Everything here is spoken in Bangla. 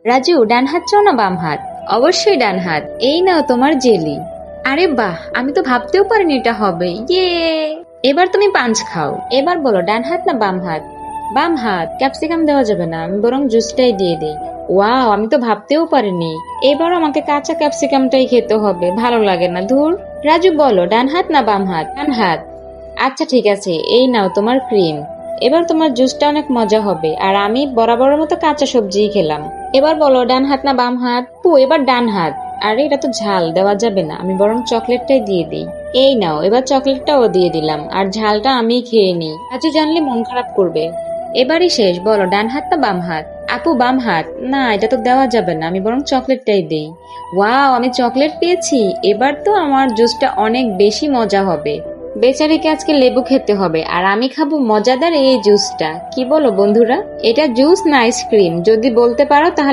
রাজু, ডান হাত চাও না বাম হাত? অবশ্যই ডান হাত। এই নাও তোমার জেলি। আরে বাহ, আমি তো ভাবতেও পারিনি এটা হবে। ইয়ে! এবার তুমি পাঞ্চ খাও। এবার বলো ডান হাত না বাম হাত? বাম হাত। ক্যাপসিকাম দেওয়া যাবে না, আমি বরং জুসটাই দিয়ে দিই। ওয়াও, আমি তো ভাবতেও পারিনি। এবার আমাকে কাঁচা ক্যাপসিকামটাই খেতে হবে, ভালো লাগে না, ধুর। রাজু বলো ডান হাত না বাম হাত? ডান হাত। আচ্ছা ঠিক আছে, এই নাও তোমার ক্রিম। এবার তোমার জুসটা অনেক মজা হবে, আর আমি বরাবরের মতো কাঁচা সবজিই খেলাম। এবার বলো ডান হাত না বাম হাত? এবার ডান হাত। আরে এটা তো ঝাল, দেওয়া যাবে না, আমি বরং চকলেটটাই দিয়ে দিই। এই নাও, এবার চকলেটটাও দিয়ে দিলাম, আর ঝালটা আমিই খেয়ে নিই, রাজু জানলে মন খারাপ করবে। এবারই শেষ, বলো ডান হাত না বাম হাত? আপু বাম হাত। না, এটা তো দেওয়া যাবে না, আমি বরং চকলেটটাই দেই। ওয়াও, আমি চকলেট পেয়েছি। এবার তো আমার জুসটা অনেক বেশি মজা হবে। বেচারিকে আজকে লেবু খেতে হবে, আর আমি খাবো মজাদার এই জুসটা। কি বলো বন্ধুরা, এটা জুস না আইসক্রিম? যদি বলতে পারো তাহলে